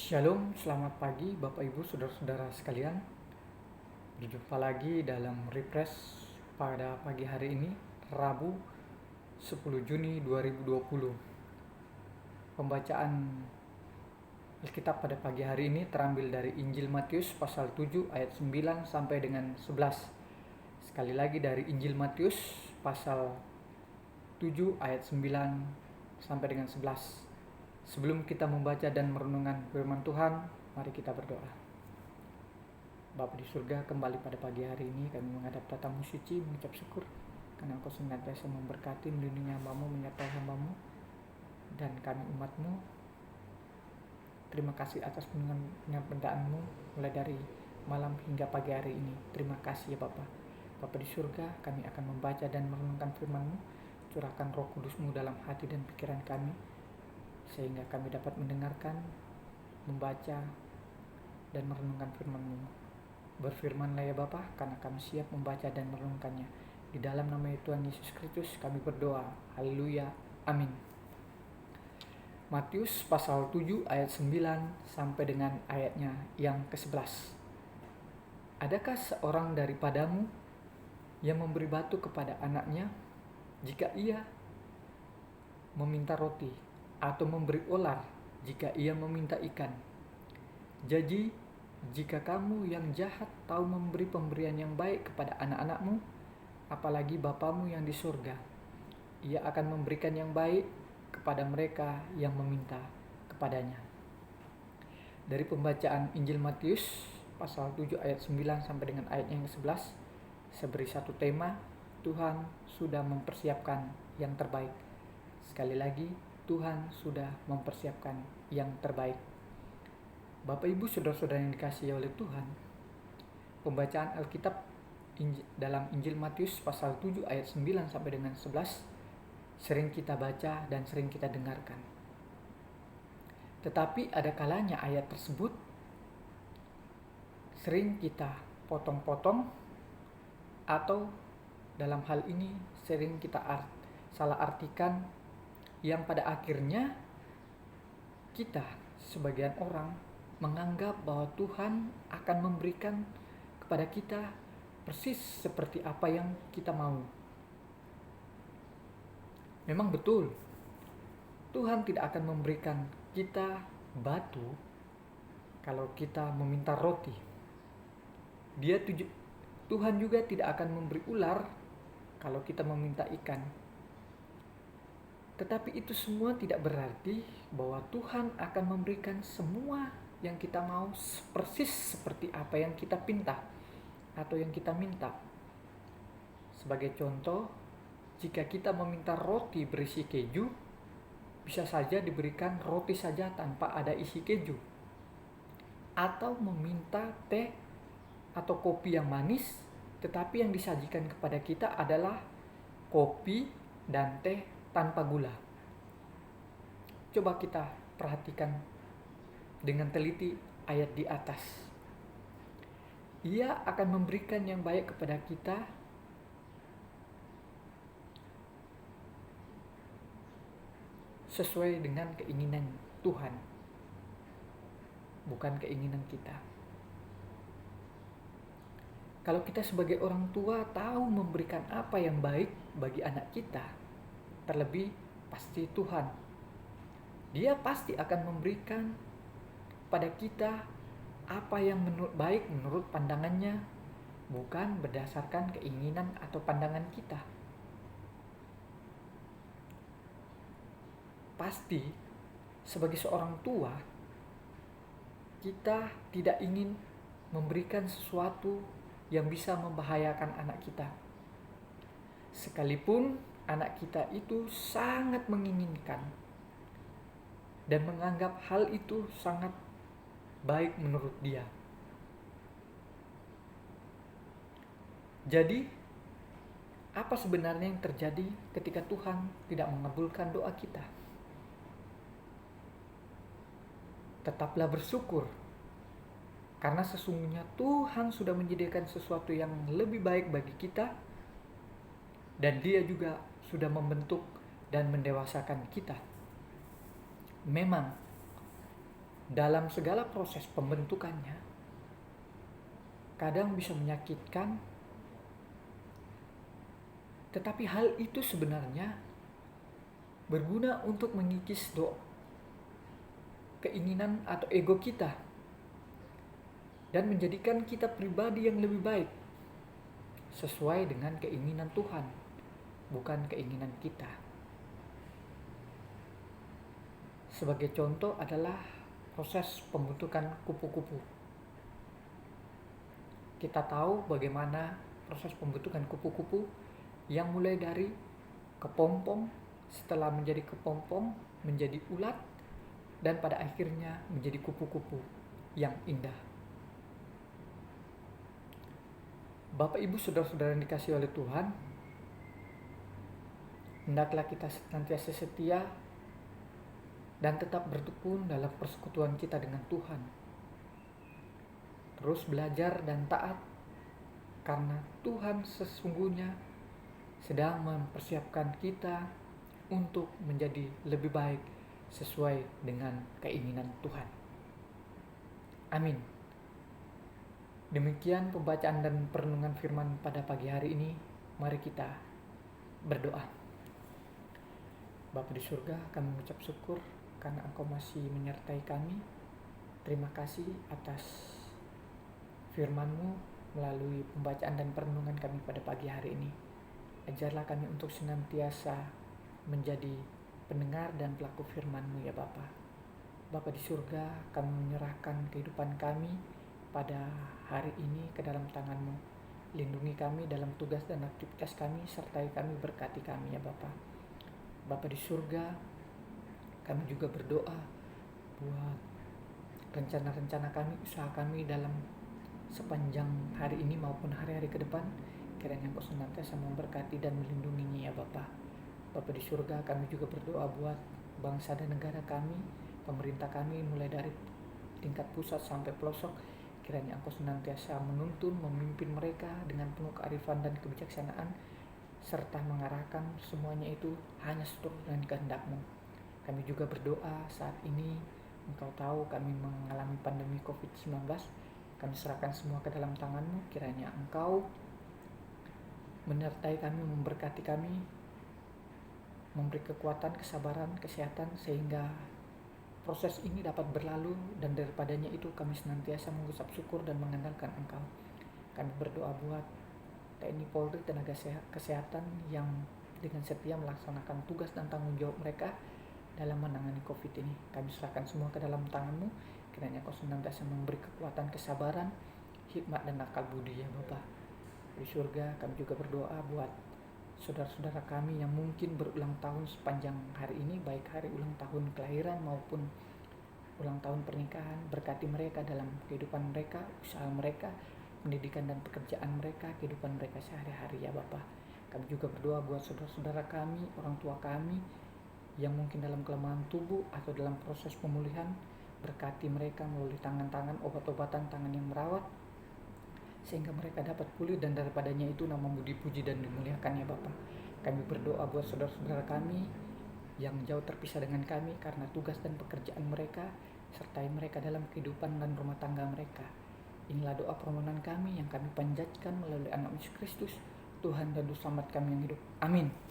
Shalom, selamat pagi Bapak Ibu Saudara-saudara sekalian. Berjumpa lagi dalam refresh pada pagi hari ini, Rabu 10 Juni 2020. Pembacaan Alkitab pada pagi hari ini terambil dari Injil Matius pasal 7 ayat 9 sampai dengan 11. Sekali lagi dari Injil Matius pasal 7 ayat 9 sampai dengan 11. Sebelum kita membaca dan merenungkan firman Tuhan, mari kita berdoa. Bapa di surga, kembali pada pagi hari ini kami menghadap tatamu suci mengucap syukur karena Engkau senantiasa memberkati melindungi hamba-Mu, menyertai hamba-Mu dan kami umat-Mu. Terima kasih atas penyertaan-Mu mulai dari malam hingga pagi hari ini. Terima kasih ya Bapa. Bapa di surga, kami akan membaca dan merenungkan firman-Mu. Curahkan Roh Kudus-Mu dalam hati dan pikiran kami, sehingga kami dapat mendengarkan, membaca, dan merenungkan firman-Mu. Berfirmanlah ya Bapa, karena kami siap membaca dan merenungkannya. Di dalam nama Tuhan Yesus Kristus kami berdoa. Haleluya. Amin. Matius pasal 7 ayat 9 sampai dengan ayatnya yang ke-11. Adakah seorang daripadamu yang memberi batu kepada anaknya jika ia meminta roti, atau memberi ular jika ia meminta ikan? Jadi, jika kamu yang jahat tahu memberi pemberian yang baik kepada anak-anakmu, apalagi Bapamu yang di surga, Ia akan memberikan yang baik kepada mereka yang meminta kepadanya. Dari pembacaan Injil Matius pasal 7 ayat 9 sampai dengan ayat yang ke-11, saya beri satu tema: Tuhan sudah mempersiapkan yang terbaik. Sekali lagi, Tuhan sudah mempersiapkan yang terbaik. Bapak Ibu Saudara-saudara yang dikasihi oleh Tuhan, pembacaan Alkitab dalam Injil Matius pasal 7 ayat 9 sampai dengan 11 sering kita baca dan sering kita dengarkan. Tetapi ada kalanya ayat tersebut sering kita potong-potong, atau dalam hal ini sering kita salah artikan, yang pada akhirnya kita sebagian orang menganggap bahwa Tuhan akan memberikan kepada kita persis seperti apa yang kita mau. Memang betul, Tuhan tidak akan memberikan kita batu kalau kita meminta roti. Tuhan juga tidak akan memberi ular kalau kita meminta ikan. Tetapi itu semua tidak berarti bahwa Tuhan akan memberikan semua yang kita mau persis seperti apa yang kita pinta atau yang kita minta. Sebagai contoh, jika kita meminta roti berisi keju, bisa saja diberikan roti saja tanpa ada isi keju. Atau meminta teh atau kopi yang manis, tetapi yang disajikan kepada kita adalah kopi dan teh tanpa gula. Coba kita perhatikan dengan teliti ayat di atas. Ia akan memberikan yang baik kepada kita sesuai dengan keinginan Tuhan, bukan keinginan kita. Kalau kita sebagai orang tua tahu memberikan apa yang baik bagi anak kita, terlebih pasti Tuhan, Dia pasti akan memberikan pada kita apa yang baik menurut pandangannya, bukan berdasarkan keinginan atau pandangan kita. Pasti sebagai seorang tua, kita tidak ingin memberikan sesuatu yang bisa membahayakan anak kita. Sekalipun anak kita itu sangat menginginkan dan menganggap hal itu sangat baik menurut dia. Jadi, apa sebenarnya yang terjadi ketika Tuhan tidak mengabulkan doa kita? Tetaplah bersyukur, karena sesungguhnya Tuhan sudah menyediakan sesuatu yang lebih baik bagi kita, dan Dia juga sudah membentuk dan mendewasakan kita. Memang dalam segala proses pembentukannya kadang bisa menyakitkan, tetapi hal itu sebenarnya berguna untuk mengikis keinginan atau ego kita dan menjadikan kita pribadi yang lebih baik sesuai dengan keinginan Tuhan, bukan keinginan kita. Sebagai contoh adalah proses pembentukan kupu-kupu. Kita tahu bagaimana proses pembentukan kupu-kupu yang mulai dari kepompong, setelah menjadi kepompong menjadi ulat, dan pada akhirnya menjadi kupu-kupu yang indah. Bapak Ibu saudara-saudara yang dikasihi oleh Tuhan, hendaklah kita senantiasa setia dan tetap bertekun dalam persekutuan kita dengan Tuhan. Terus belajar dan taat, karena Tuhan sesungguhnya sedang mempersiapkan kita untuk menjadi lebih baik sesuai dengan keinginan Tuhan. Amin. Demikian pembacaan dan perenungan firman pada pagi hari ini. Mari kita berdoa. Bapa di surga, kami mengucap syukur karena Engkau masih menyertai kami. Terima kasih atas firman-Mu melalui pembacaan dan perenungan kami pada pagi hari ini. Ajarlah kami untuk senantiasa menjadi pendengar dan pelaku firman-Mu ya Bapa. Bapa di surga, kami menyerahkan kehidupan kami pada hari ini ke dalam tangan-Mu. Lindungi kami dalam tugas dan aktivitas kami, sertai kami, berkati kami ya Bapa. Bapa di surga, kami juga berdoa buat rencana-rencana kami, usaha kami dalam sepanjang hari ini maupun hari-hari ke depan. Kiranya Engkau senantiasa memberkati dan melindunginya ya Bapa. Bapa di surga, kami juga berdoa buat bangsa dan negara kami, pemerintah kami mulai dari tingkat pusat sampai pelosok. Kiranya Engkau senantiasa menuntun, memimpin mereka dengan penuh kearifan dan kebijaksanaan, serta mengarahkan semuanya itu hanya seturut dengan kehendak-Mu. Kami juga berdoa saat ini, Engkau tahu kami mengalami pandemi COVID-19. Kami serahkan semua ke dalam tangan-Mu. Kiranya Engkau menyertai kami, memberkati kami, memberi kekuatan, kesabaran, kesehatan, sehingga proses ini dapat berlalu, dan daripadanya itu kami senantiasa mengucap syukur dan mengandalkan Engkau. Kami berdoa buat TNI Polri, tenaga kesehatan yang dengan setia melaksanakan tugas dan tanggung jawab mereka dalam menangani COVID ini. Kami serahkan semua ke dalam tangan-Mu. Kiranya Kau senantiasa memberi kekuatan, kesabaran, hikmat dan akal budi ya Bapa. Di surga, kami juga berdoa buat saudara-saudara kami yang mungkin berulang tahun sepanjang hari ini, baik hari ulang tahun kelahiran maupun ulang tahun pernikahan. Berkati mereka dalam kehidupan mereka, usaha mereka, pendidikan dan pekerjaan mereka, kehidupan mereka sehari-hari ya Bapa. Kami juga berdoa buat saudara-saudara kami, orang tua kami yang mungkin dalam kelemahan tubuh atau dalam proses pemulihan. Berkati mereka melalui tangan-tangan, obat-obatan, tangan yang merawat, sehingga mereka dapat pulih, dan daripadanya itu nama-Mu dipuji dan dimuliakan ya Bapa. Kami berdoa buat saudara-saudara kami yang jauh terpisah dengan kami karena tugas dan pekerjaan mereka. Sertai mereka dalam kehidupan dan rumah tangga mereka. Inilah doa permohonan kami yang kami panjatkan melalui anak Yesus Kristus, Tuhan dan Juru Selamat kami yang hidup. Amin.